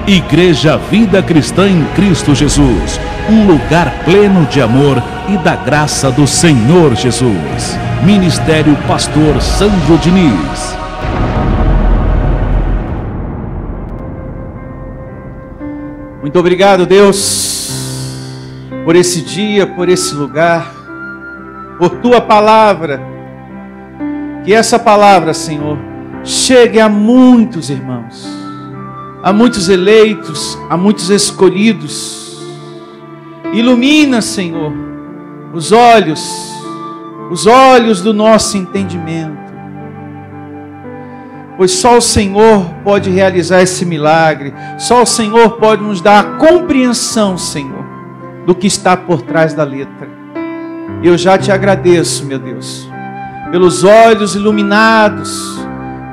Igreja Vida Cristã em Cristo Jesus, um lugar pleno de amor e da graça do Senhor Jesus. Ministério Pastor Sandro Diniz. Muito obrigado, Deus, por esse dia, por esse lugar, por Tua palavra. Que essa palavra, Senhor, chegue a muitos irmãos, a muitos eleitos, a muitos escolhidos. Ilumina, Senhor, os olhos do nosso entendimento, pois só o Senhor pode realizar esse milagre, só o Senhor pode nos dar a compreensão, Senhor, do que está por trás da letra. Eu já te agradeço, meu Deus, pelos olhos iluminados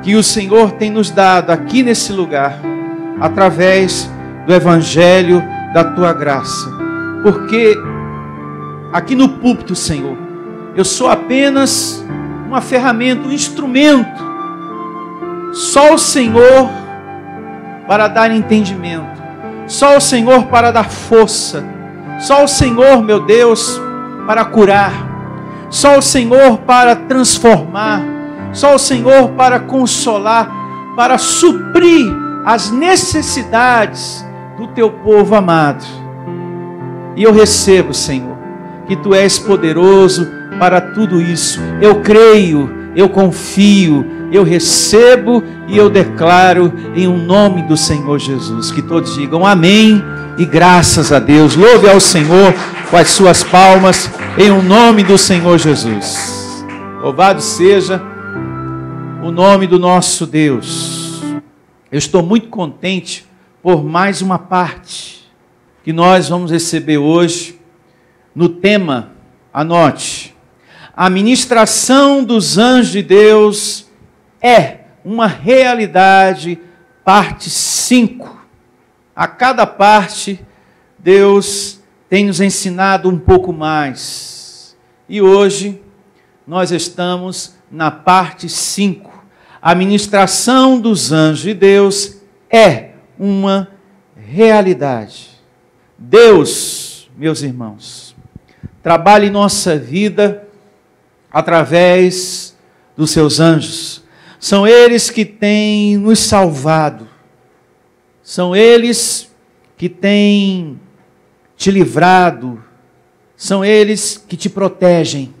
que o Senhor tem nos dado aqui nesse lugar, através do Evangelho da Tua graça. Porque aqui no púlpito, Senhor, eu sou apenas uma ferramenta, um instrumento. Só o Senhor para dar entendimento, só o Senhor para dar força, só o Senhor, meu Deus, para curar, só o Senhor para transformar, só o Senhor para consolar, para suprir as necessidades do Teu povo amado. E eu recebo, Senhor, que Tu és poderoso para tudo isso. Eu creio, eu confio, eu recebo e eu declaro em o nome do Senhor Jesus. Que todos digam amém e graças a Deus. Louve ao Senhor com as suas palmas em o nome do Senhor Jesus. Louvado seja o nome do nosso Deus. Eu estou muito contente por mais uma parte que nós vamos receber hoje no tema, anote, a ministração dos anjos de Deus é uma realidade, parte 5. A cada parte, Deus tem nos ensinado um pouco mais. E hoje, nós estamos na parte 5. A ministração dos anjos de Deus é uma realidade. Deus, meus irmãos, trabalha em nossa vida através dos seus anjos. São eles que têm nos salvado. São eles que têm te livrado. São eles que te protegem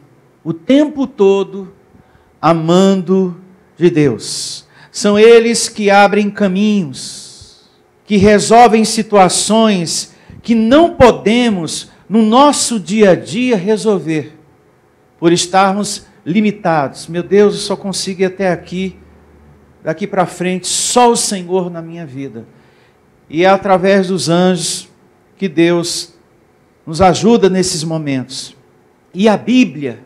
o tempo todo, amando de Deus. São eles que abrem caminhos, que resolvem situações que não podemos no nosso dia a dia resolver, por estarmos limitados. Meu Deus, eu só consigo ir até aqui, daqui para frente, só o Senhor na minha vida. E é através dos anjos que Deus nos ajuda nesses momentos. E a Bíblia,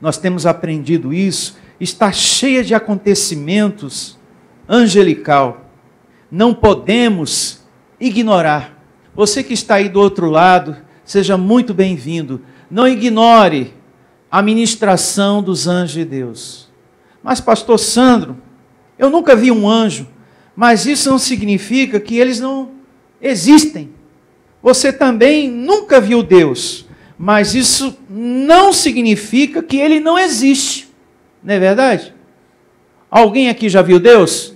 nós temos aprendido isso, está cheia de acontecimentos angelical. Não podemos ignorar. Você que está aí do outro lado, seja muito bem-vindo. Não ignore a ministração dos anjos de Deus. Mas, pastor Sandro, eu nunca vi um anjo, mas isso não significa que eles não existem. Você também nunca viu Deus, mas isso não significa que Ele não existe. Não é verdade? Alguém aqui já viu Deus?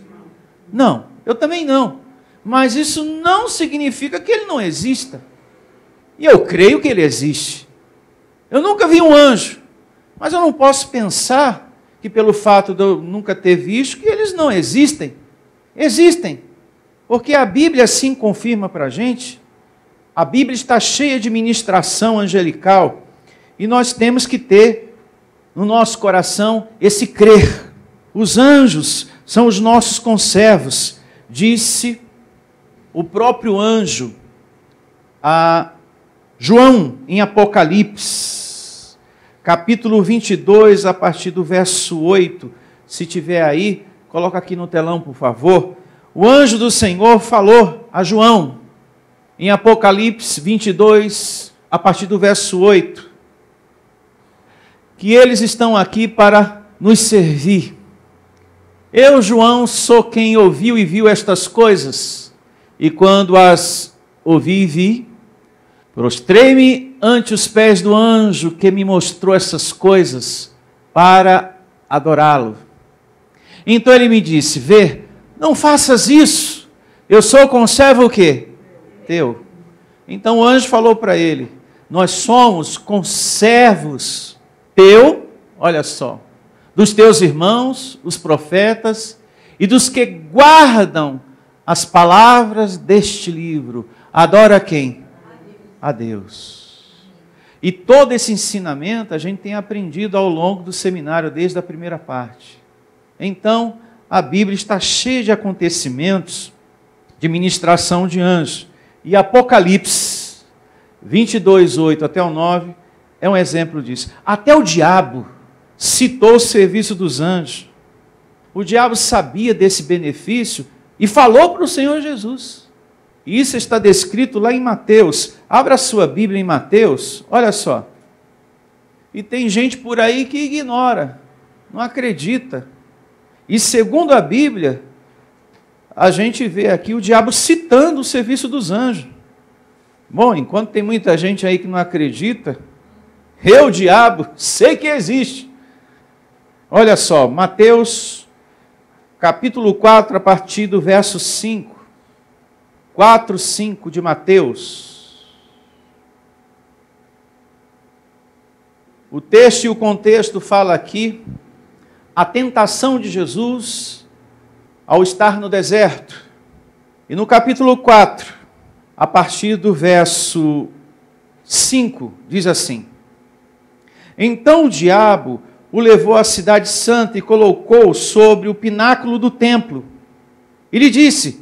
Não, eu também não. Mas isso não significa que Ele não exista. E eu creio que Ele existe. Eu nunca vi um anjo, mas eu não posso pensar que pelo fato de eu nunca ter visto, que eles não existem. Existem. Porque a Bíblia assim confirma para a gente. A Bíblia está cheia de ministração angelical. E nós temos que ter no nosso coração esse crer. Os anjos são os nossos conservos, disse o próprio anjo a João em Apocalipse, capítulo 22, a partir do verso 8. Se tiver aí, coloca aqui no telão, por favor. O anjo do Senhor falou a João em Apocalipse 22, a partir do verso 8, que eles estão aqui para nos servir. Eu, João, sou quem ouviu e viu estas coisas. E quando as ouvi e vi, prostrei-me ante os pés do anjo que me mostrou essas coisas para adorá-lo. Então ele me disse: vê, não faças isso, eu sou conservo o quê? Teu. Então o anjo falou para ele: nós somos conservos teu, olha só, dos teus irmãos, os profetas, e dos que guardam as palavras deste livro. Adora quem? A Deus. E todo esse ensinamento a gente tem aprendido ao longo do seminário, desde a primeira parte. Então, a Bíblia está cheia de acontecimentos de ministração de anjos. E Apocalipse 22, 8 até o 9 é um exemplo disso. Até o diabo citou o serviço dos anjos. O diabo sabia desse benefício e falou para o Senhor Jesus. E isso está descrito lá em Mateus. Abra a sua Bíblia em Mateus, olha só. E tem gente por aí que ignora, não acredita. E segundo a Bíblia, a gente vê aqui o diabo citando o serviço dos anjos. Bom, enquanto tem muita gente aí que não acredita, eu, diabo, sei que existe. Olha só, Mateus, capítulo 4, a partir do verso 5. 4, 5 de Mateus. O texto e o contexto fala aqui a tentação de Jesus ao estar no deserto. E no capítulo 4, a partir do verso 5, diz assim: então o diabo o levou à cidade santa e colocou sobre o pináculo do templo. E lhe disse: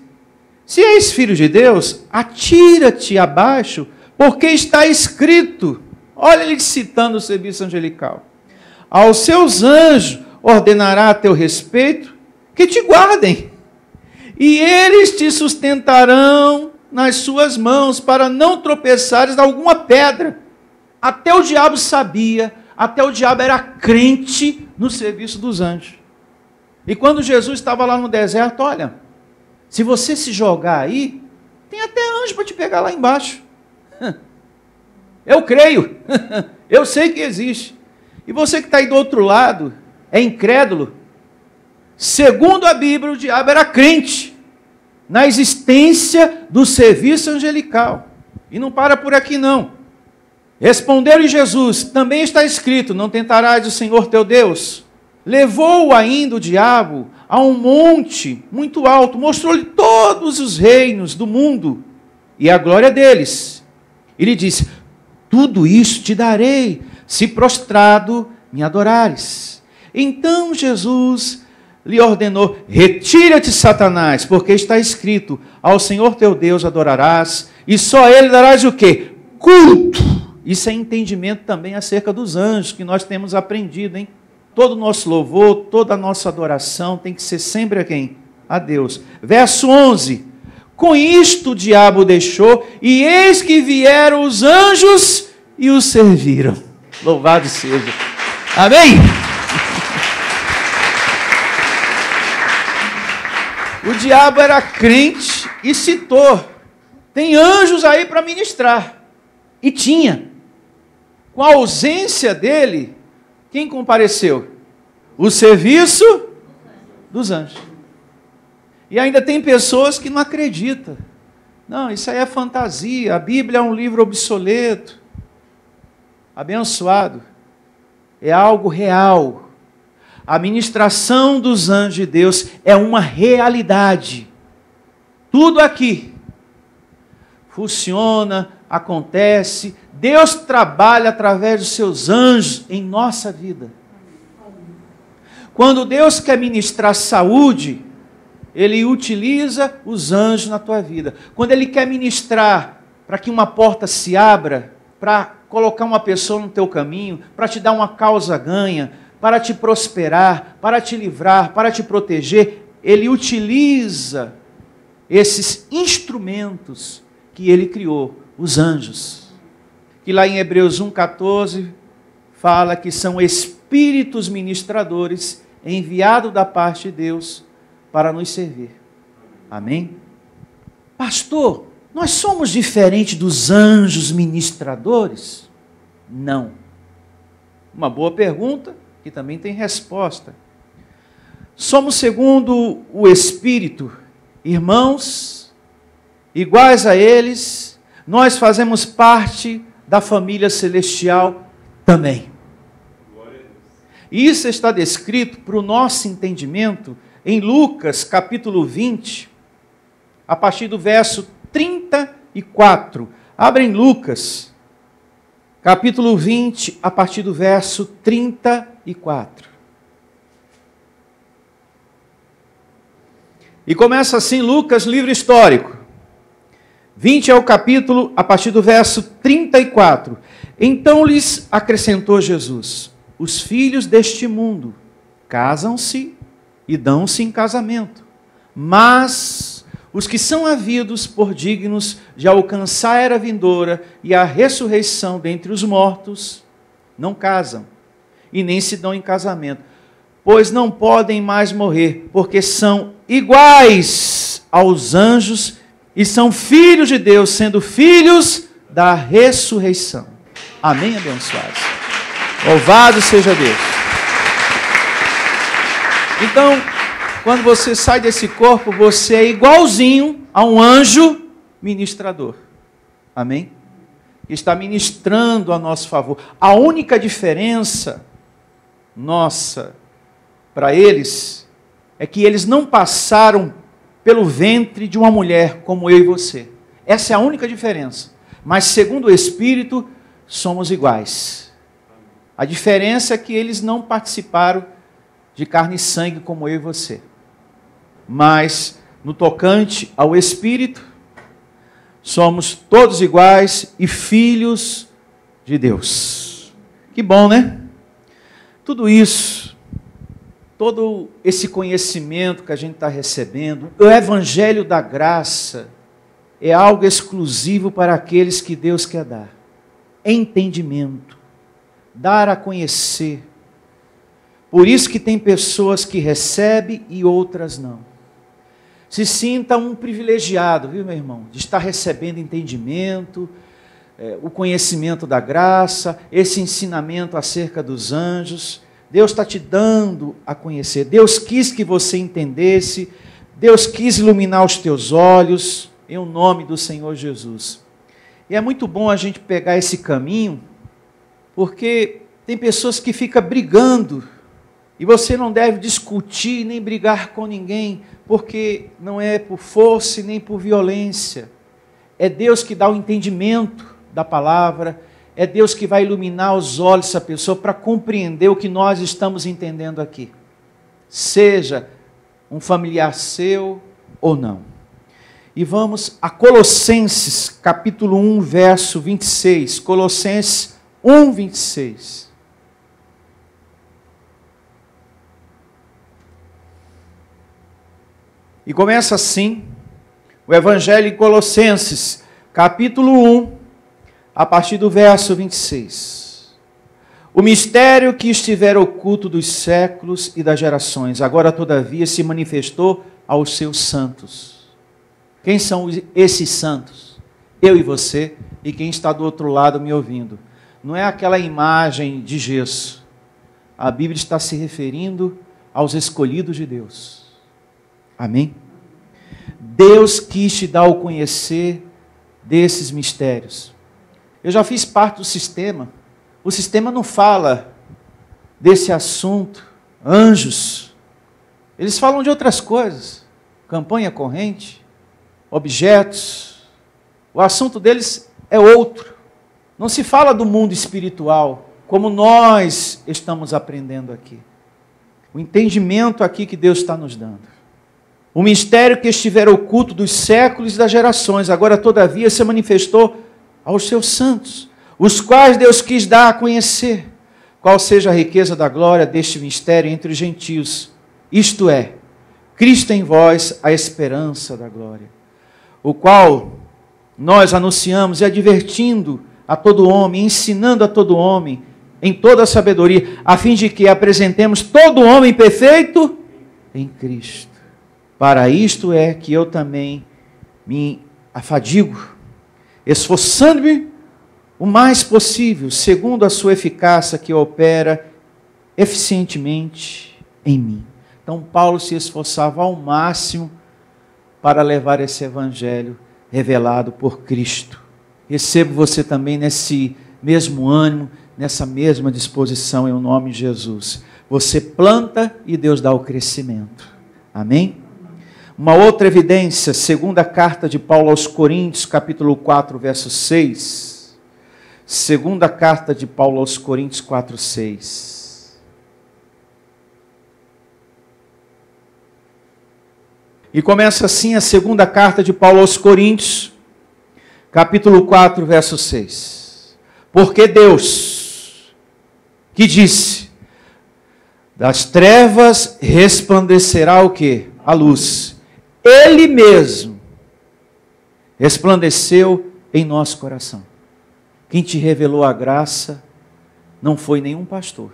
se és filho de Deus, atira-te abaixo, porque está escrito. Olha ele citando o serviço angelical. Aos seus anjos ordenará a teu respeito que te guardem, e eles te sustentarão nas suas mãos, para não tropeçares em alguma pedra. Até o diabo sabia, até o diabo era crente no serviço dos anjos. E quando Jesus estava lá no deserto, olha, se você se jogar aí, tem até anjo para te pegar lá embaixo. Eu creio, eu sei que existe. E você que está aí do outro lado, é incrédulo. Segundo a Bíblia, o diabo era crente na existência do serviço angelical. E não para por aqui não. Respondeu-lhe Jesus: também está escrito, não tentarás o Senhor teu Deus. Levou ainda o diabo a um monte muito alto, mostrou-lhe todos os reinos do mundo e a glória deles. E lhe disse: tudo isso te darei, se prostrado me adorares. Então Jesus lhe ordenou: retira-te, Satanás, porque está escrito, ao Senhor teu Deus adorarás, e só a ele darás o quê? Culto. Isso é entendimento também acerca dos anjos, que nós temos aprendido, hein? Todo o nosso louvor, toda a nossa adoração tem que ser sempre a quem? A Deus. Verso 11. Com isto o diabo deixou, e eis que vieram os anjos e o serviram. Louvado seja. Amém? O diabo era crente e citou: tem anjos aí para ministrar. E tinha. Com a ausência dele, quem compareceu? O serviço dos anjos. E ainda tem pessoas que não acreditam. Não, isso aí é fantasia. A Bíblia é um livro obsoleto. Abençoado. É algo real. A ministração dos anjos de Deus é uma realidade. Tudo aqui funciona, acontece. Deus trabalha através dos seus anjos em nossa vida. Quando Deus quer ministrar saúde, Ele utiliza os anjos na tua vida. Quando Ele quer ministrar para que uma porta se abra, para colocar uma pessoa no teu caminho, para te dar uma causa ganha, para te prosperar, para te livrar, para te proteger, Ele utiliza esses instrumentos que Ele criou, os anjos. Que lá em Hebreus 1,14 fala que são espíritos ministradores enviados da parte de Deus para nos servir. Amém? pastor, nós somos diferentes dos anjos ministradores? Não. Uma boa pergunta que também tem resposta. Somos segundo o Espírito, irmãos, iguais a eles, nós fazemos parte da família celestial também. Isso está descrito para o nosso entendimento em Lucas capítulo 20, a partir do verso 34. Abrem Lucas, capítulo 20, a partir do verso 34. E começa assim Lucas, livro histórico. 20 é o capítulo, a partir do verso 34. Então lhes acrescentou Jesus: os filhos deste mundo casam-se e dão-se em casamento, mas os que são havidos por dignos de alcançar a era vindoura e a ressurreição dentre os mortos, não casam e nem se dão em casamento, pois não podem mais morrer, porque são iguais aos anjos e são filhos de Deus, sendo filhos da ressurreição. Amém, abençoados? Louvado seja Deus. Então, quando você sai desse corpo, você é igualzinho a um anjo ministrador. Amém? Que está ministrando a nosso favor. A única diferença nossa para eles é que eles não passaram pelo ventre de uma mulher como eu e você. Essa é a única diferença. Mas segundo o Espírito, somos iguais. A diferença é que eles não participaram de carne e sangue como eu e você. Mas no tocante ao Espírito, somos todos iguais e filhos de Deus. Que bom, né? Tudo isso, todo esse conhecimento que a gente está recebendo, o Evangelho da Graça é algo exclusivo para aqueles que Deus quer dar. Entendimento, dar a conhecer. Por isso que tem pessoas que recebem e outras não. Se sinta um privilegiado, viu, meu irmão, de estar recebendo entendimento, o conhecimento da graça, esse ensinamento acerca dos anjos. Deus está te dando a conhecer. Deus quis que você entendesse, Deus quis iluminar os teus olhos, em nome do Senhor Jesus. E é muito bom a gente pegar esse caminho, porque tem pessoas que ficam brigando, e você não deve discutir nem brigar com ninguém, porque não é por força e nem por violência. É Deus que dá o entendimento da palavra, é Deus que vai iluminar os olhos dessa pessoa para compreender o que nós estamos entendendo aqui. Seja um familiar seu ou não. E vamos a Colossenses, capítulo 1, verso 26. Colossenses 1, 26. E começa assim, o Evangelho em Colossenses, capítulo 1, a partir do verso 26. O mistério que estivera oculto dos séculos e das gerações, agora todavia se manifestou aos seus santos. Quem são esses santos? Eu e você, e quem está do outro lado me ouvindo. Não é aquela imagem de gesso. A Bíblia está se referindo aos escolhidos de Deus. Amém? Deus quis te dar o conhecer desses mistérios. Eu já fiz parte do sistema. O sistema não fala desse assunto. Anjos. Eles falam de outras coisas. Campanha corrente, objetos. O assunto deles é outro. Não se fala do mundo espiritual, como nós estamos aprendendo aqui. O entendimento aqui que Deus está nos dando. O mistério que estivera oculto dos séculos e das gerações, agora todavia se manifestou aos seus santos, os quais Deus quis dar a conhecer, qual seja a riqueza da glória deste mistério entre os gentios, isto é, Cristo em vós, a esperança da glória, o qual nós anunciamos e advertindo a todo homem, ensinando a todo homem, em toda a sabedoria, a fim de que apresentemos todo homem perfeito em Cristo. Para isto é que eu também me afadigo, esforçando-me o mais possível, segundo a sua eficácia que opera eficientemente em mim. Então, Paulo se esforçava ao máximo para levar esse evangelho revelado por Cristo. Recebo você também nesse mesmo ânimo, nessa mesma disposição, em nome de Jesus. Você planta e Deus dá o crescimento. Amém? Uma outra evidência, segunda carta de Paulo aos Coríntios, capítulo 4, verso 6. Segunda carta de Paulo aos Coríntios 4, 6. E começa assim a segunda carta de Paulo aos Coríntios, capítulo 4, verso 6. Porque Deus, que disse, das trevas resplandecerá o quê? A luz. Ele mesmo resplandeceu em nosso coração. Quem te revelou a graça não foi nenhum pastor,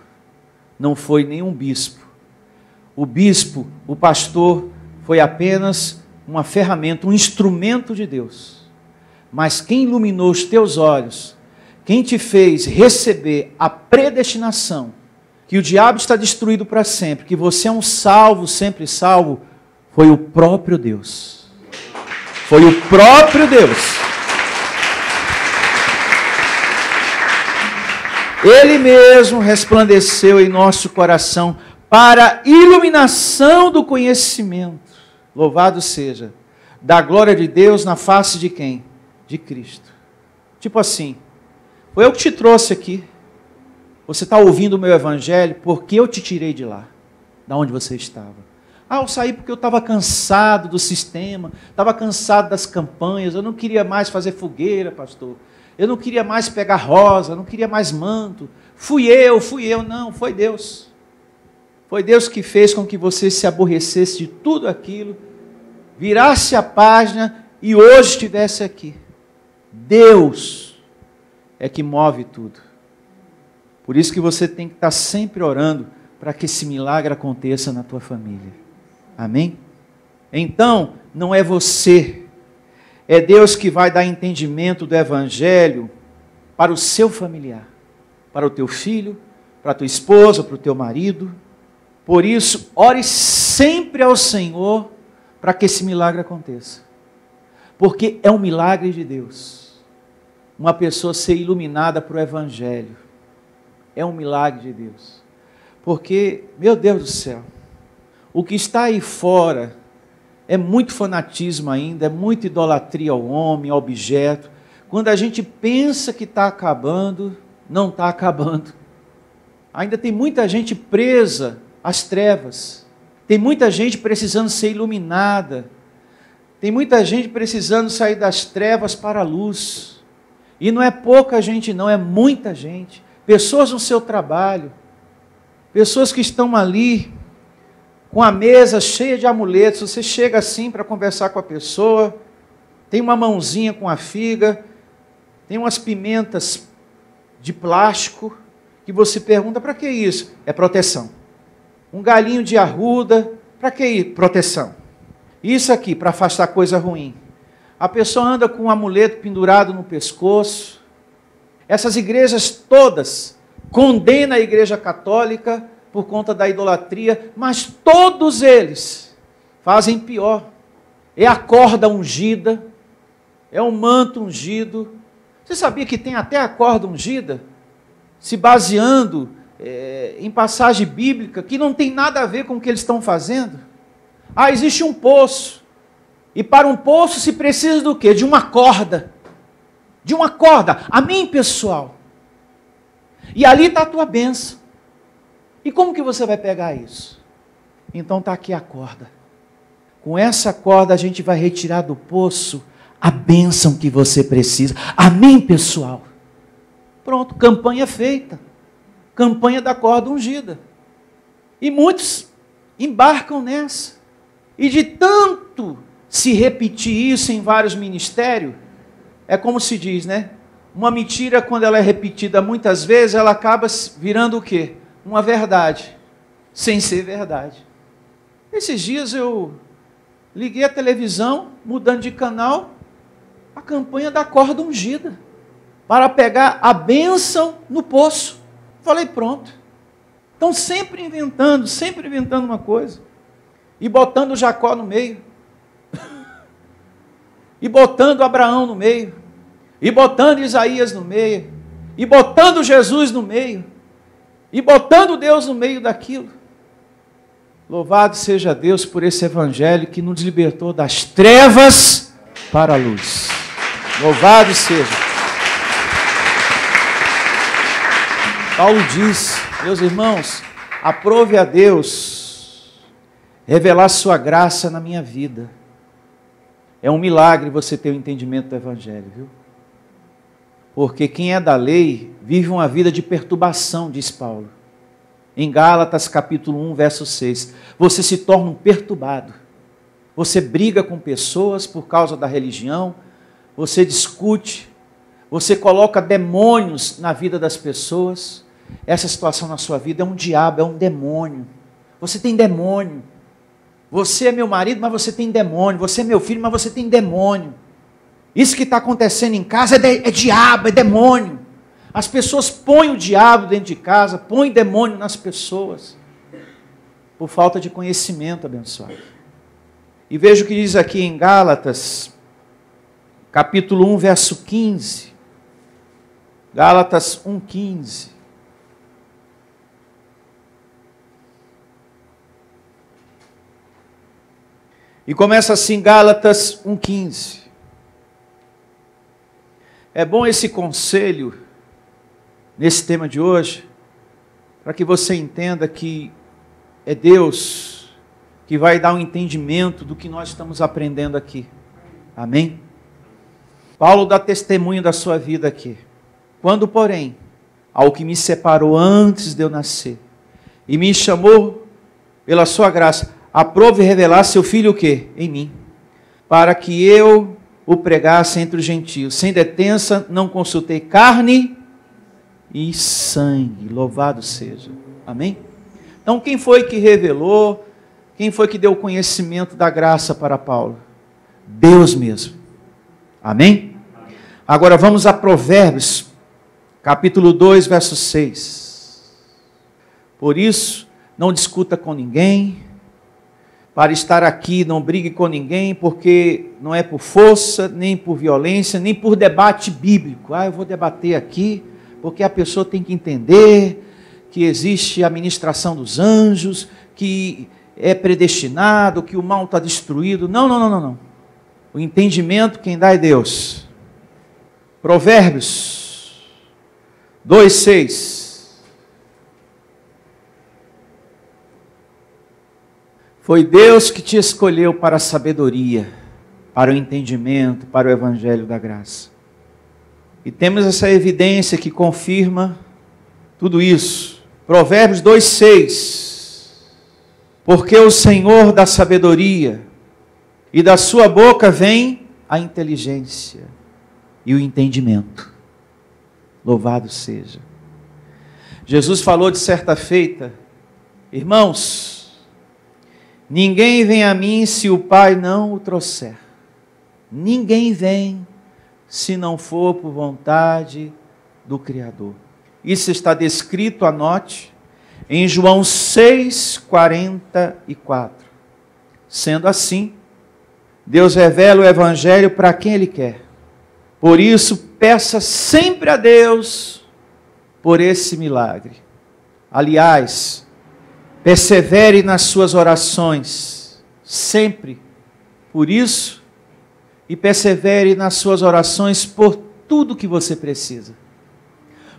não foi nenhum bispo. O bispo, o pastor, foi apenas uma ferramenta, um instrumento de Deus. Mas quem iluminou os teus olhos, quem te fez receber a predestinação, que o diabo está destruído para sempre, que você é um salvo, sempre salvo, foi o próprio Deus. Foi o próprio Deus. Ele mesmo resplandeceu em nosso coração para a iluminação do conhecimento. Louvado seja, da glória de Deus na face de quem? De Cristo. Tipo assim, foi eu que te trouxe aqui. Você está ouvindo o meu evangelho porque eu te tirei de lá, da onde você estava. Eu saí porque eu estava cansado do sistema, estava cansado das campanhas, eu não queria mais fazer fogueira, pastor. Eu não queria mais pegar rosa, não queria mais manto. Fui eu, não, foi Deus. Foi Deus que fez com que você se aborrecesse de tudo aquilo, virasse a página e hoje estivesse aqui. Deus é que move tudo. Por isso que você tem que estar sempre orando para que esse milagre aconteça na tua família. Amém? Então, não é você, é Deus que vai dar entendimento do evangelho para o seu familiar, para o teu filho, para a tua esposa, para o teu marido. Por isso, ore sempre ao Senhor para que esse milagre aconteça. Porque é um milagre de Deus. Uma pessoa ser iluminada para o evangelho. É um milagre de Deus. Porque, meu Deus do céu, o que está aí fora é muito fanatismo ainda, é muita idolatria ao homem, ao objeto. Quando a gente pensa que está acabando, não está acabando. Ainda tem muita gente presa às trevas. Tem muita gente precisando ser iluminada. Tem muita gente precisando sair das trevas para a luz. E não é pouca gente não, é muita gente. Pessoas no seu trabalho, pessoas que estão ali com a mesa cheia de amuletos. Você chega assim para conversar com a pessoa, tem uma mãozinha com a figa, tem umas pimentas de plástico, que você pergunta, para que isso? É proteção. Um galinho de arruda, para que isso? Proteção. Isso aqui, para afastar coisa ruim. A pessoa anda com um amuleto pendurado no pescoço. Essas igrejas todas condenam a igreja católica por conta da idolatria, mas todos eles fazem pior. É a corda ungida, é o manto ungido. Você sabia que tem até a corda ungida? Se baseando em passagem bíblica que não tem nada a ver com o que eles estão fazendo. Existe um poço. E para um poço se precisa do quê? De uma corda. De uma corda. Amém, pessoal? E ali está a tua bênção. E como que você vai pegar isso? Então está aqui a corda. Com essa corda a gente vai retirar do poço a bênção que você precisa. Amém, pessoal? Pronto, campanha feita. Campanha da corda ungida. E muitos embarcam nessa. E de tanto se repetir isso em vários ministérios, é como se diz, né? Uma mentira, quando ela é repetida muitas vezes, ela acaba virando o quê? Uma verdade, sem ser verdade. Esses dias eu liguei a televisão, mudando de canal, A campanha da corda ungida, para pegar a bênção no poço. Falei, pronto. Estão sempre inventando uma coisa. E botando Jacó no meio. E botando Abraão no meio. E botando Isaías no meio. E botando Jesus no meio. E botando Deus no meio daquilo. Louvado seja Deus por esse evangelho que nos libertou das trevas para a luz. Louvado seja. Paulo diz, meus irmãos, aprove a Deus revelar sua graça na minha vida. É um milagre você ter o entendimento do evangelho, viu? Porque quem é da lei vive uma vida de perturbação, diz Paulo. Em Gálatas capítulo 1, verso 6. Você se torna um perturbado. Você briga com pessoas por causa da religião. Você discute. Você coloca demônios na vida das pessoas. Essa situação na sua vida é um diabo, é um demônio. Você tem demônio. Você é meu marido, mas você tem demônio. Você é meu filho, mas você tem demônio. Isso que está acontecendo em casa é diabo, é demônio. As pessoas põem o diabo dentro de casa, põem demônio nas pessoas, por falta de conhecimento, abençoado. E veja o que diz aqui em Gálatas, capítulo 1, verso 15. Gálatas 1, 15. E começa assim, Gálatas 1, 15. É bom esse conselho, nesse tema de hoje, para que você entenda que é Deus que vai dar um entendimento do que nós estamos aprendendo aqui. Amém? Paulo dá testemunho da sua vida aqui. Quando, porém, ao que me separou antes de eu nascer, e me chamou pela sua graça, aprove revelar seu Filho o quê? Em mim, para que eu o pregasse entre os gentios. Sem detença, não consultei carne e sangue. Louvado seja. Amém? Então, quem foi que revelou? Quem foi que deu conhecimento da graça para Paulo? Deus mesmo. Amém? Agora vamos a Provérbios, capítulo 2, verso 6. Por isso, não discuta com ninguém. Para estar aqui, não brigue com ninguém, porque não é por força, nem por violência, nem por debate bíblico. Eu vou debater aqui, porque a pessoa tem que entender que existe a ministração dos anjos, que é predestinado, que o mal está destruído. Não. O entendimento quem dá é Deus. Provérbios 2, 6. Foi Deus que te escolheu para a sabedoria, para o entendimento, para o evangelho da graça. E temos essa evidência que confirma tudo isso. Provérbios 2, 6. Porque o Senhor dá sabedoria, e da sua boca vem a inteligência e o entendimento. Louvado seja. Jesus falou de certa feita, irmãos, ninguém vem a mim se o Pai não o trouxer. Ninguém vem se não for por vontade do Criador. Isso está descrito, anote, em João 6, 44. Sendo assim, Deus revela o Evangelho para quem Ele quer. Por isso, peça sempre a Deus por esse milagre. Aliás, persevere nas suas orações, sempre por isso, e persevere nas suas orações por tudo que você precisa.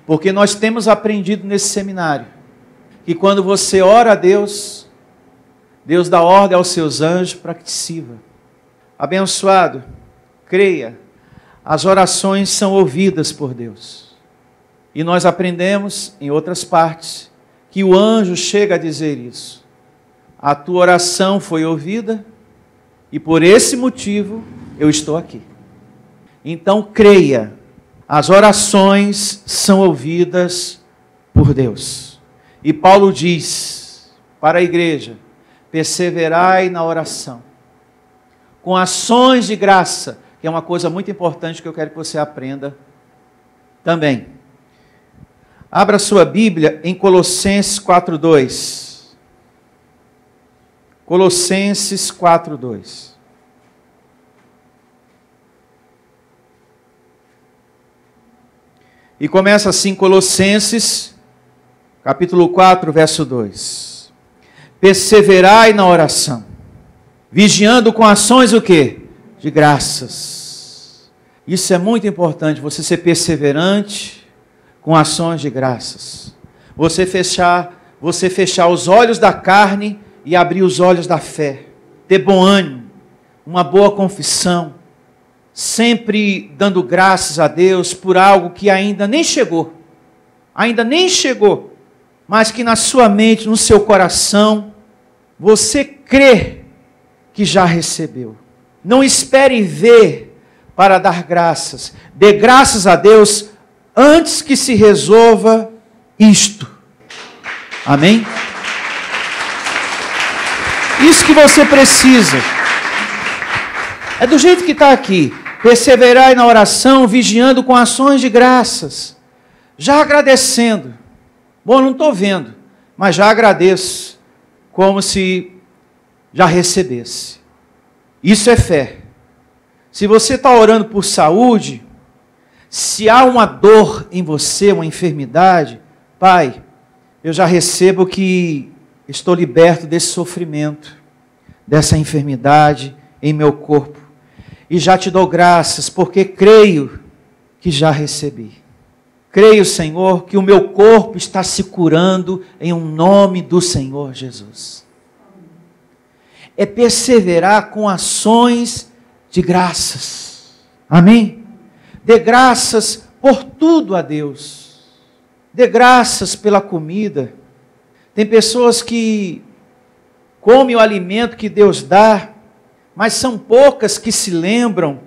Porque nós temos aprendido nesse seminário, que quando você ora a Deus, Deus dá ordem aos seus anjos para que te sirva. Abençoado, creia, as orações são ouvidas por Deus. E nós aprendemos em outras partes, que o anjo chega a dizer isso. A tua oração foi ouvida e por esse motivo eu estou aqui. Então creia, as orações são ouvidas por Deus. E Paulo diz para a igreja, perseverai na oração, com ações de graça. que é uma coisa muito importante que eu quero que você aprenda também. Abra sua Bíblia em Colossenses 4:2. Colossenses 4:2. E começa assim, Colossenses, capítulo 4, verso 2. Perseverai na oração, vigiando com ações o quê? De graças. Isso é muito importante, você ser perseverante com ações de graças. Você fechar os olhos da carne e abrir os olhos da fé. Ter bom ânimo, uma boa confissão, sempre dando graças a Deus por algo que ainda nem chegou, mas que na sua mente, no seu coração, você crê que já recebeu. Não espere ver para dar graças, dê graças a Deus antes que se resolva isto. Amém? Isso que você precisa. É do jeito que está aqui. Perseverai na oração, vigiando com ações de graças. Já agradecendo. Bom, não estou vendo, mas já agradeço, como se já recebesse. Isso é fé. Se você está orando por saúde, se há uma dor em você, uma enfermidade, Pai, eu já recebo que estou liberto desse sofrimento, dessa enfermidade em meu corpo. E já te dou graças, porque creio que já recebi. Creio, Senhor, que o meu corpo está se curando em um nome do Senhor Jesus. É perseverar com ações de graças. Amém? Dê graças por tudo a Deus. Dê graças pela comida. Tem pessoas que comem o alimento que Deus dá, mas são poucas que se lembram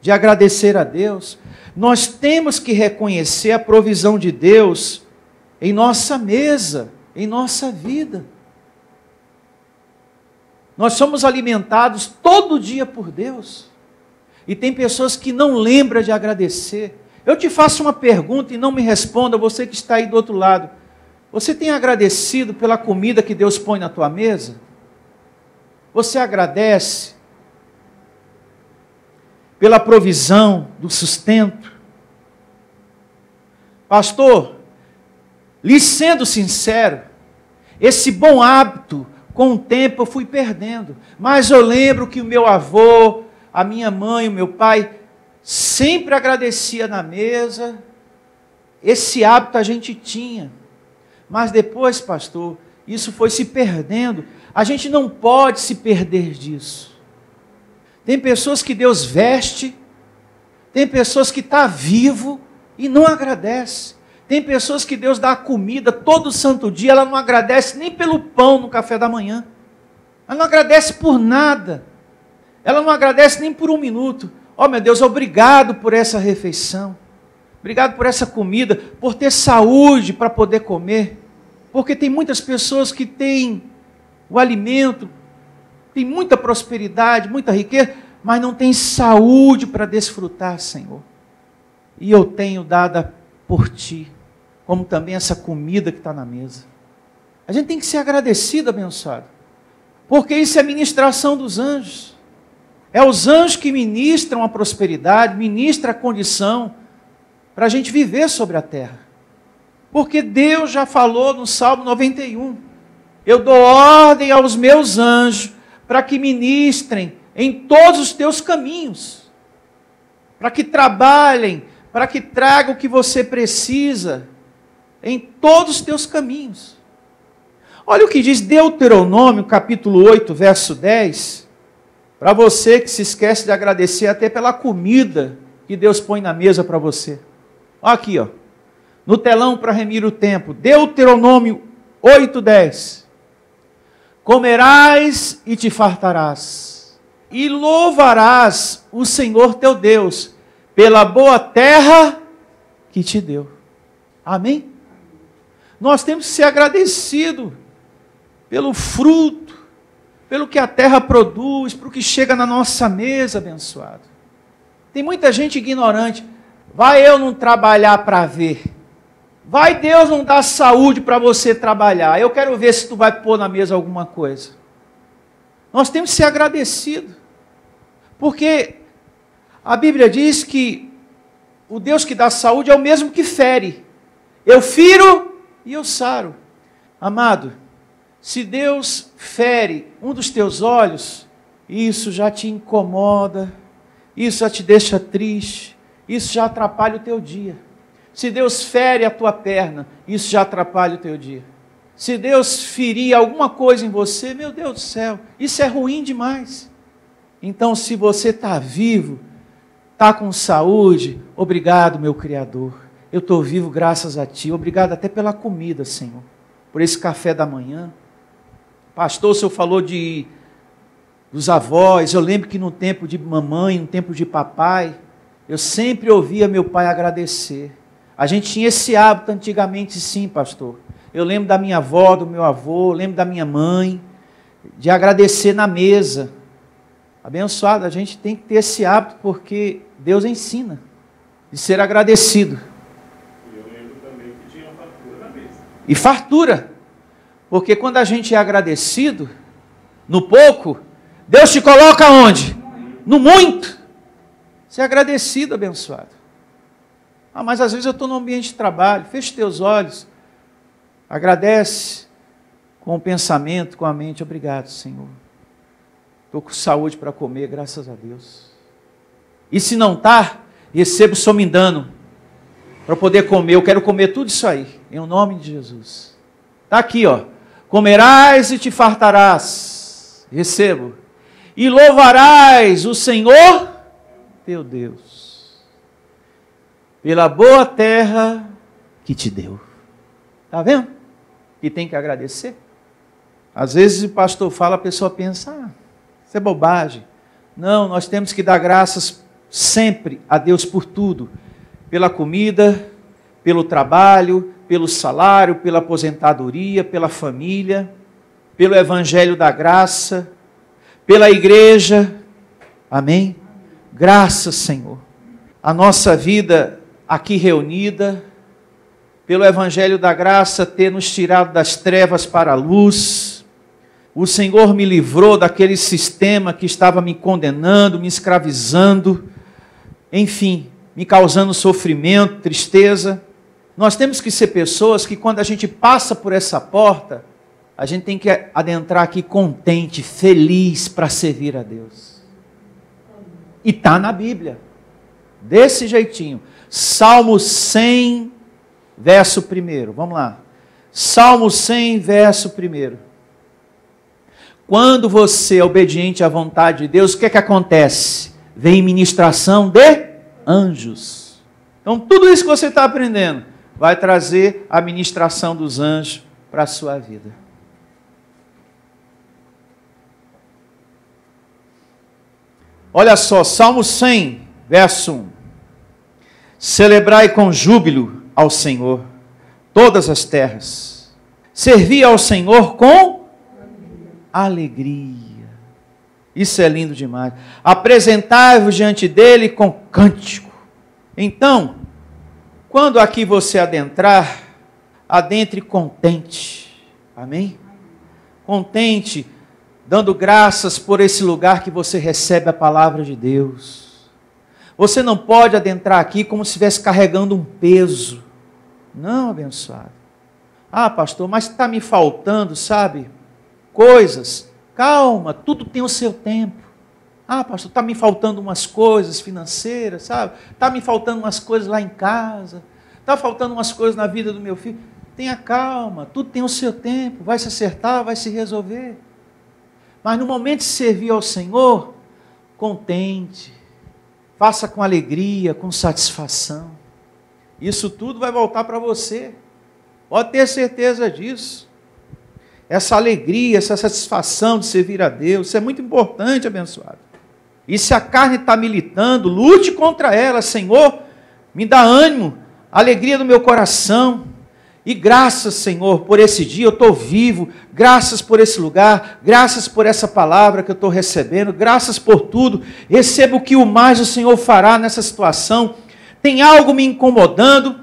de agradecer a Deus. Nós temos que reconhecer a provisão de Deus em nossa mesa, em nossa vida. Nós somos alimentados todo dia por Deus. E tem pessoas que não lembram de agradecer. Eu te faço uma pergunta e não me responda, você que está aí do outro lado. Você tem agradecido pela comida que Deus põe na tua mesa? Você agradece pela provisão do sustento? Pastor, lhe sendo sincero, esse bom hábito, com o tempo eu fui perdendo. Mas eu lembro que o meu avô, a minha mãe, o meu pai, sempre agradecia na mesa. Esse hábito a gente tinha. Mas depois, pastor, isso foi se perdendo. A gente não pode se perder disso. Tem pessoas que Deus veste, tem pessoas que estão vivo e não agradece. Tem pessoas que Deus dá comida todo santo dia, ela não agradece nem pelo pão no café da manhã. Ela não agradece por nada. Ela não agradece nem por um minuto. Oh, meu Deus, obrigado por essa refeição. Obrigado por essa comida, por ter saúde para poder comer. Porque tem muitas pessoas que têm o alimento, tem muita prosperidade, muita riqueza, mas não tem saúde para desfrutar, Senhor. E eu tenho dada por Ti, como também essa comida que está na mesa. A gente tem que ser agradecido, abençoado, porque isso é ministração dos anjos. É os anjos que ministram a prosperidade, ministram a condição para a gente viver sobre a terra. Porque Deus já falou no Salmo 91, eu dou ordem aos meus anjos para que ministrem em todos os teus caminhos, para que trabalhem, para que tragam o que você precisa em todos os teus caminhos. Olha o que diz Deuteronômio, capítulo 8, verso 10, para você que se esquece de agradecer até pela comida que Deus põe na mesa para você. Olha aqui, ó, no telão para remir o tempo, Deuteronômio 8, 10. Comerás e te fartarás, e louvarás o Senhor teu Deus, pela boa terra que te deu. Amém? Nós temos que ser agradecidos pelo fruto, pelo que a terra produz, pelo que chega na nossa mesa, abençoado. Tem muita gente ignorante. Vai eu não trabalhar para ver. Vai Deus não dar saúde para você trabalhar. Eu quero ver se tu vai pôr na mesa alguma coisa. Nós temos que ser agradecidos. Porque a Bíblia diz que o Deus que dá saúde é o mesmo que fere. Eu firo e eu saro. Amado, se Deus fere um dos teus olhos, isso já te incomoda, isso já te deixa triste, isso já atrapalha o teu dia. Se Deus fere a tua perna, isso já atrapalha o teu dia. Se Deus ferir alguma coisa em você, meu Deus do céu, isso é ruim demais. Então, se você está vivo, está com saúde, obrigado, meu Criador. Eu estou vivo graças a Ti. Obrigado até pela comida, Senhor. Por esse café da manhã. Pastor, o Senhor falou dos avós. Eu lembro que no tempo de mamãe, no tempo de papai, eu sempre ouvia meu pai agradecer. A gente tinha esse hábito antigamente, sim, pastor. Eu lembro da minha avó, do meu avô, lembro da minha mãe, de agradecer na mesa. Abençoado, a gente tem que ter esse hábito porque Deus ensina de ser agradecido. E eu lembro também que tinha fartura na mesa. E fartura, porque quando a gente é agradecido, no pouco, Deus te coloca onde? No muito. Ser agradecido, abençoado. Ah, mas às vezes eu estou no ambiente de trabalho. Feche teus olhos. Agradece com o pensamento, com a mente. Obrigado, Senhor. Estou com saúde para comer, graças a Deus. E se não está, recebo só me dando para poder comer. Eu quero comer tudo isso aí, em nome de Jesus. Está aqui, ó. Comerás e te fartarás. Recebo. E louvarás o Senhor, teu Deus, pela boa terra que te deu. Está vendo? E tem que agradecer. Às vezes o pastor fala, a pessoa pensa, isso é bobagem. Não, nós temos que dar graças sempre a Deus por tudo. Pela comida, pelo trabalho, pelo salário, pela aposentadoria, pela família, pelo evangelho da graça, pela igreja. Amém? Graças, Senhor. A nossa vida aqui reunida, pelo evangelho da graça ter nos tirado das trevas para a luz. O Senhor me livrou daquele sistema que estava me condenando, me escravizando, enfim, me causando sofrimento, tristeza. Nós temos que ser pessoas que quando a gente passa por essa porta, a gente tem que adentrar aqui contente, feliz para servir a Deus. E está na Bíblia, desse jeitinho. Salmo 100, verso 1. Vamos lá. Salmo 100, verso 1. Quando você é obediente à vontade de Deus, o que é que acontece? Vem ministração de anjos. Então, tudo isso que você está aprendendo vai trazer a ministração dos anjos para a sua vida. Olha só, Salmo 100, verso 1. Celebrai com júbilo ao Senhor todas as terras. Servi ao Senhor com alegria. Isso é lindo demais. Apresentai-vos diante dele com cântico. Então, quando aqui você adentrar, adentre contente. Amém? Contente, dando graças por esse lugar que você recebe a palavra de Deus. Você não pode adentrar aqui como se estivesse carregando um peso. Não, abençoado. Ah, pastor, mas está me faltando, sabe? Coisas. Calma, tudo tem o seu tempo. Ah, pastor, está me faltando umas coisas financeiras, sabe? Está me faltando umas coisas lá em casa. Está faltando umas coisas na vida do meu filho. Tenha calma, tudo tem o seu tempo. Vai se acertar, vai se resolver. Mas no momento de servir ao Senhor, contente. Faça com alegria, com satisfação. Isso tudo vai voltar para você. Pode ter certeza disso. Essa alegria, essa satisfação de servir a Deus, isso é muito importante, abençoado. E se a carne está militando, lute contra ela. Senhor, me dá ânimo, alegria no meu coração. E graças, Senhor, por esse dia eu estou vivo, graças por esse lugar, graças por essa palavra que eu estou recebendo, graças por tudo. Recebo o que o mais o Senhor fará nessa situação. Tem algo me incomodando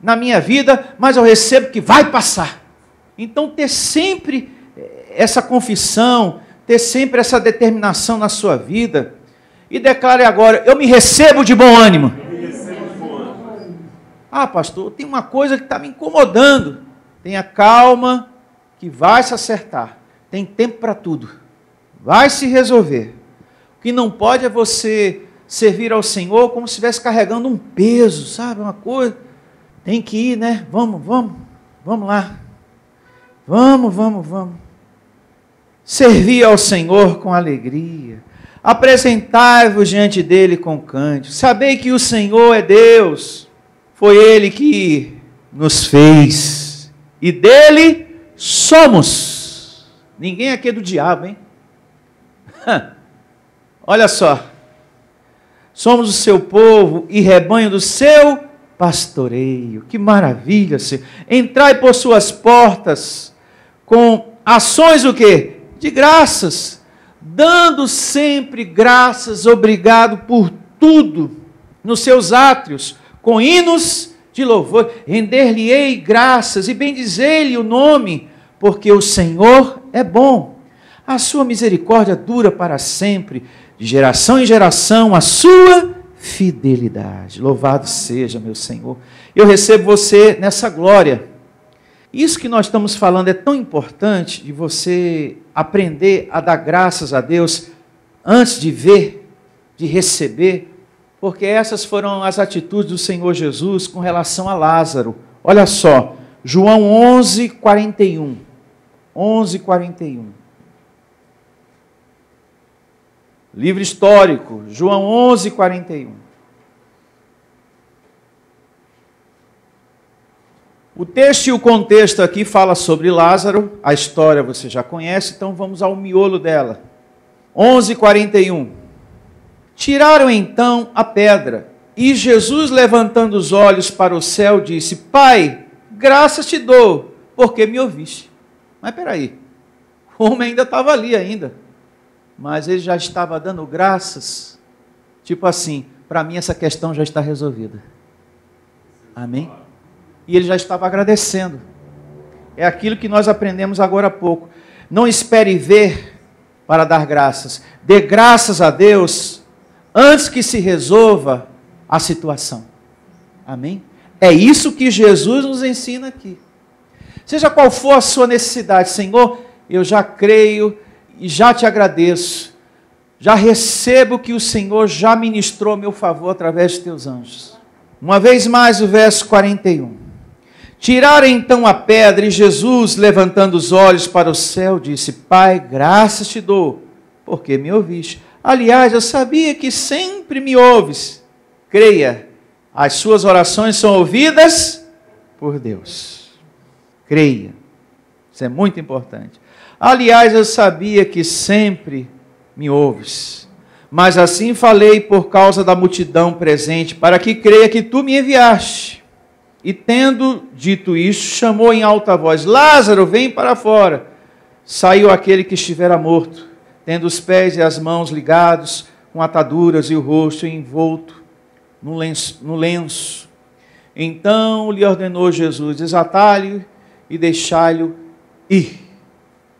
na minha vida, mas eu recebo que vai passar. Então, ter sempre essa confissão, ter sempre essa determinação na sua vida. E declare agora: eu me recebo de bom ânimo. Ah, pastor, tem uma coisa que está me incomodando. Tenha calma, que vai se acertar. Tem tempo para tudo. Vai se resolver. O que não pode é você servir ao Senhor como se estivesse carregando um peso, sabe? Uma coisa. Tem que ir, né? Vamos lá. Vamos. Servir ao Senhor com alegria. Apresentai-vos diante dele com cântico. Sabei que o Senhor é Deus. Foi Ele que nos fez. E dele somos. Ninguém aqui é do diabo, hein? Olha só. Somos o seu povo e rebanho do seu pastoreio. Que maravilha, Senhor. Entrai por suas portas com ações o quê? De graças. Dando sempre graças, obrigado por tudo nos seus átrios, com hinos de louvor. Render-lhe-ei graças e bendizer-lhe o nome, porque o Senhor é bom. A sua misericórdia dura para sempre, de geração em geração, a sua fidelidade. Louvado seja, meu Senhor. Eu recebo você nessa glória. Isso que nós estamos falando é tão importante, de você aprender a dar graças a Deus antes de ver, de receber, porque essas foram as atitudes do Senhor Jesus com relação a Lázaro. Olha só, João 11:41. 11:41. Livro histórico, João 11:41. O texto e o contexto aqui fala sobre Lázaro, a história você já conhece, então vamos ao miolo dela. 11:41. Tiraram então a pedra, e Jesus, levantando os olhos para o céu, disse: Pai, graças te dou, porque me ouviste. Mas peraí, o homem ainda estava ali ainda, mas ele já estava dando graças, tipo assim, para mim essa questão já está resolvida. Amém? E ele já estava agradecendo. É aquilo que nós aprendemos agora há pouco. Não espere ver para dar graças. Dê graças a Deus antes que se resolva a situação. Amém? É isso que Jesus nos ensina aqui. Seja qual for a sua necessidade, Senhor, eu já creio e já te agradeço. Já recebo que o Senhor já ministrou a meu favor através de teus anjos. Uma vez mais o verso 41. Tiraram então a pedra, e Jesus, levantando os olhos para o céu, disse: Pai, graças te dou, porque me ouviste. Aliás, eu sabia que sempre me ouves. Creia, as suas orações são ouvidas por Deus. Creia. Isso é muito importante. Aliás, eu sabia que sempre me ouves. Mas assim falei por causa da multidão presente, para que creia que tu me enviaste. E tendo dito isso, chamou em alta voz: Lázaro, vem para fora. Saiu aquele que estivera morto, tendo os pés e as mãos ligados, com ataduras, e o rosto envolto no lenço. Então lhe ordenou Jesus: desatai-lhe e deixai-lhe ir.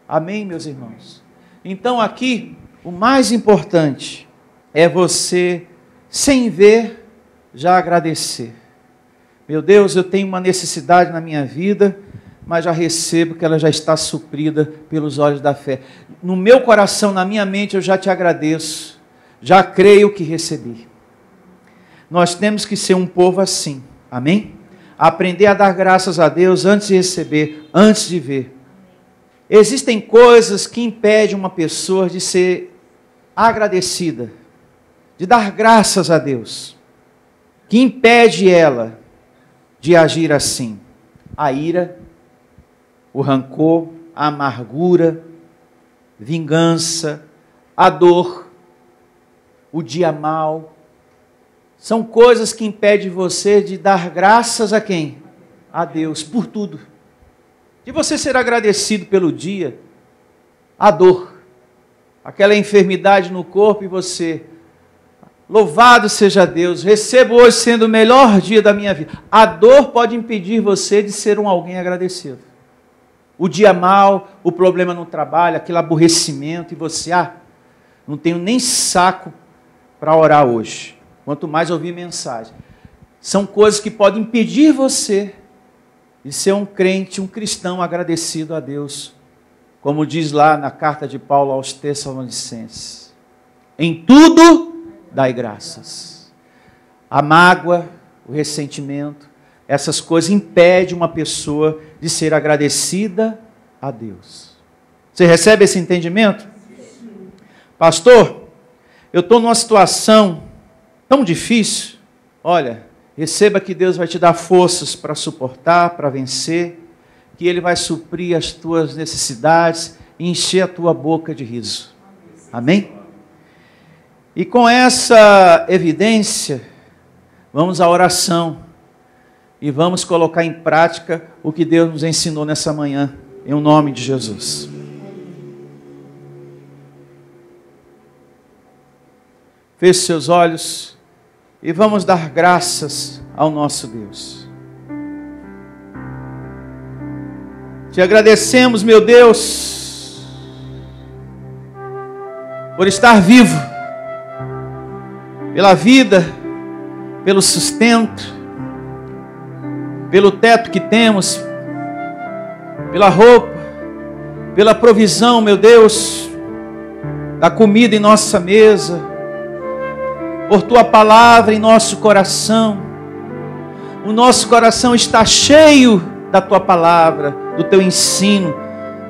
Amém, meus irmãos? Então aqui, o mais importante é você, sem ver, já agradecer. Meu Deus, eu tenho uma necessidade na minha vida, mas já recebo que ela já está suprida pelos olhos da fé. No meu coração, na minha mente, eu já te agradeço. Já creio que recebi. Nós temos que ser um povo assim. Amém? Aprender a dar graças a Deus antes de receber, antes de ver. Existem coisas que impedem uma pessoa de ser agradecida, de dar graças a Deus, que impede ela de agir assim: a ira, o rancor, a amargura, vingança, a dor, o dia mau. São coisas que impedem você de dar graças a quem? a Deus por tudo. De você ser agradecido pelo dia, a dor, aquela enfermidade no corpo e você, louvado seja Deus, recebo hoje sendo o melhor dia da minha vida. A dor pode impedir você de ser alguém agradecido. O dia mal, o problema no trabalho, aquele aborrecimento e você, não tenho nem saco para orar hoje. Quanto mais ouvir mensagem. São coisas que podem impedir você de ser um crente, um cristão agradecido a Deus. Como diz lá na carta de Paulo aos Tessalonicenses. Em tudo, dai graças. A mágoa, o ressentimento, essas coisas impedem uma pessoa de ser agradecida a Deus. Você recebe esse entendimento? Pastor, eu estou numa situação tão difícil. Olha, receba que Deus vai te dar forças para suportar, para vencer, que Ele vai suprir as tuas necessidades e encher a tua boca de riso. Amém? E com essa evidência, vamos à oração e vamos colocar em prática o que Deus nos ensinou nessa manhã, em nome de Jesus. Feche seus olhos e vamos dar graças ao nosso Deus. Te agradecemos, meu Deus, por estar vivo, pela vida, pelo sustento, pelo teto que temos, pela roupa, pela provisão, meu Deus, da comida em nossa mesa, por Tua palavra em nosso coração. O nosso coração está cheio da Tua palavra, do Teu ensino,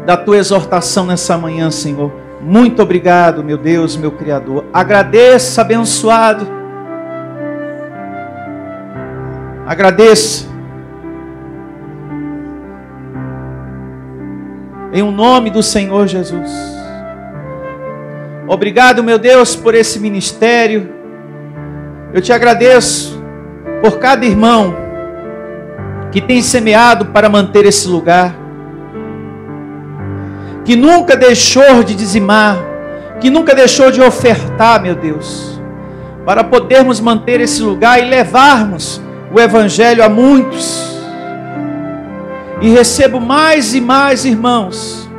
da Tua exortação nessa manhã, Senhor. Muito obrigado, meu Deus, meu Criador. Agradeça, abençoado. Agradeça. Em o nome do Senhor Jesus. Obrigado, meu Deus, por esse ministério. Eu te agradeço por cada irmão que tem semeado para manter esse lugar, que nunca deixou de dizimar, que nunca deixou de ofertar, meu Deus, para podermos manter esse lugar e levarmos o Evangelho a muitos. E recebo mais e mais irmãos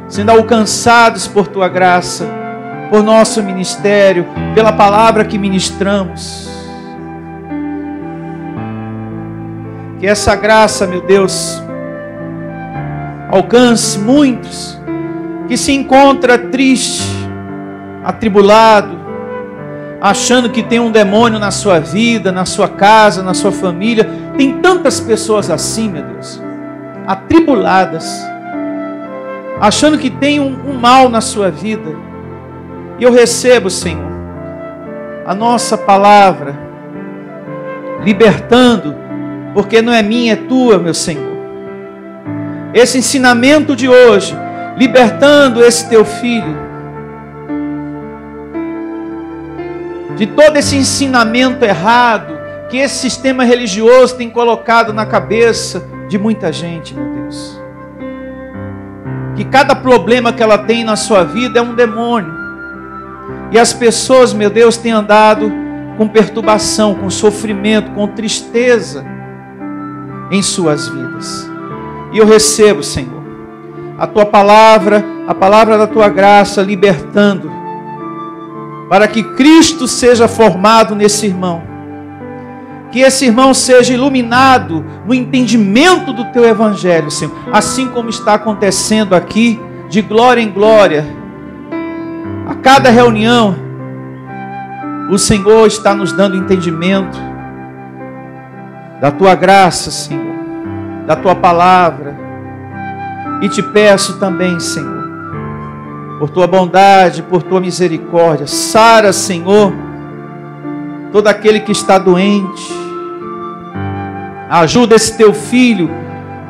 sendo alcançados por Tua graça, por nosso ministério, pela palavra que ministramos. Que essa graça, meu Deus, alcance muitos que se encontram triste, atribulado, achando que tem um demônio na sua vida, na sua casa, na sua família. Tem tantas pessoas assim, meu Deus, atribuladas, achando que tem um mal na sua vida. E eu recebo, Senhor, a nossa palavra, libertando, porque não é minha, é Tua, meu Senhor. Esse ensinamento de hoje, libertando esse Teu filho de todo esse ensinamento errado que esse sistema religioso tem colocado na cabeça de muita gente, meu Deus. Que cada problema que ela tem na sua vida é um demônio. E as pessoas, meu Deus, têm andado com perturbação, com sofrimento, com tristeza em suas vidas. E eu recebo, Senhor, a Tua palavra, a palavra da Tua graça, libertando, para que Cristo seja formado nesse irmão. Que esse irmão seja iluminado no entendimento do Teu Evangelho, Senhor. Assim como está acontecendo aqui, de glória em glória. A cada reunião, o Senhor está nos dando entendimento da Tua graça, Senhor, da Tua palavra. E te peço também, Senhor, por Tua bondade, por Tua misericórdia, sara, Senhor, todo aquele que está doente. Ajuda esse Teu filho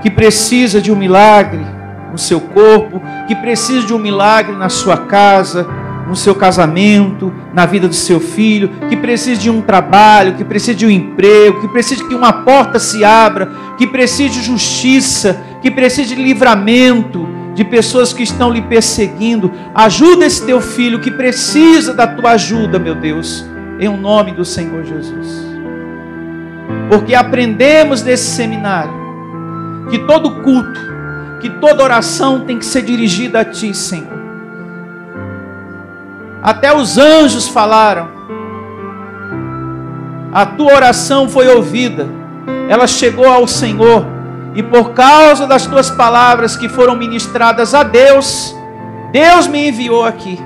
que precisa de um milagre no seu corpo, que precisa de um milagre na sua casa, no seu casamento, na vida do seu filho, que precisa de um trabalho, que precisa de um emprego, que precisa que uma porta se abra, que precisa de justiça, que precisa de livramento de pessoas que estão lhe perseguindo. Ajuda esse teu filho que precisa da tua ajuda, meu Deus, em o nome do Senhor Jesus. Porque aprendemos nesse seminário que todo culto, que toda oração tem que ser dirigida a Ti, Senhor. Até os anjos falaram. A tua oração foi ouvida. Ela chegou ao Senhor. E por causa das tuas palavras que foram ministradas a Deus, Deus me enviou aqui.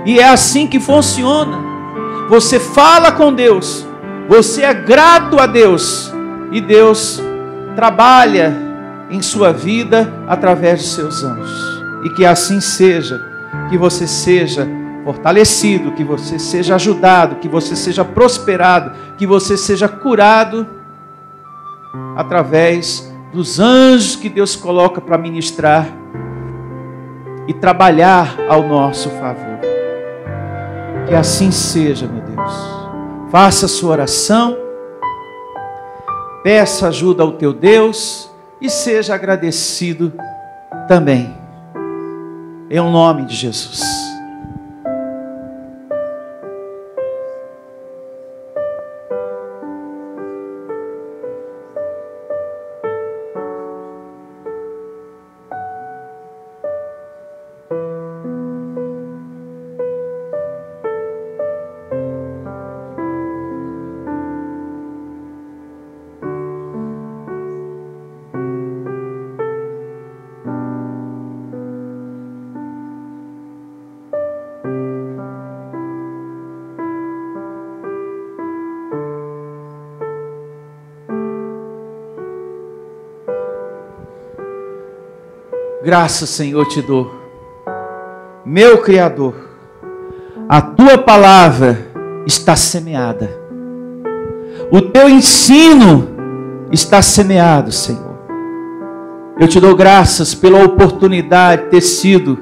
E é assim que funciona. Você fala com Deus. Você é grato a Deus. E Deus trabalha em sua vida através de seus anjos. E que assim seja. Que você seja fortalecido, que você seja ajudado, que você seja prosperado, que você seja curado através dos anjos que Deus coloca para ministrar e trabalhar ao nosso favor. Que assim seja, meu Deus. Faça a sua oração, peça ajuda ao teu Deus e seja agradecido também. Em nome de Jesus. Graças, Senhor, te dou, meu Criador, a tua palavra está semeada, o teu ensino está semeado, Senhor. Eu te dou graças pela oportunidade de ter sido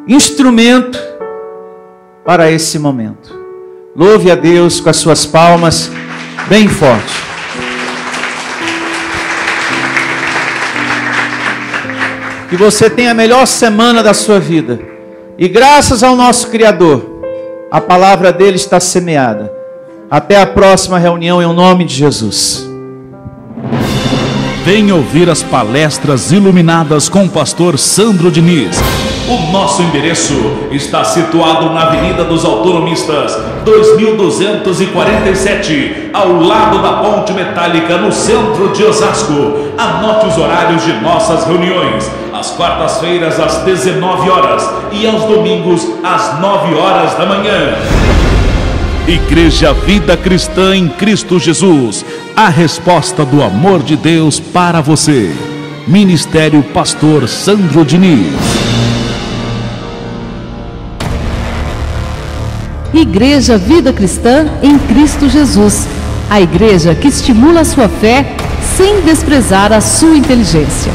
instrumento para esse momento. Louve a Deus com as suas palmas bem forte. Que você tenha a melhor semana da sua vida. E graças ao nosso Criador, a palavra dele está semeada. Até a próxima reunião, em nome de Jesus. Venha ouvir as palestras iluminadas com o pastor Sandro Diniz. O nosso endereço está situado na Avenida dos Autonomistas, 2247, ao lado da Ponte Metálica, no centro de Osasco. Anote os horários de nossas reuniões: às quartas-feiras às 19 horas e aos domingos às 9 horas da manhã. Igreja Vida Cristã em Cristo Jesus, a resposta do amor de Deus para você. Ministério Pastor Sandro Diniz. Igreja Vida Cristã em Cristo Jesus, a igreja que estimula a sua fé sem desprezar a sua inteligência.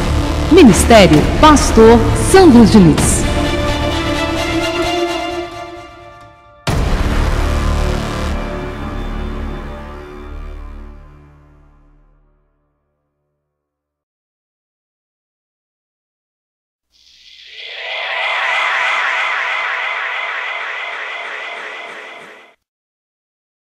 Ministério Pastor Sandro Diniz.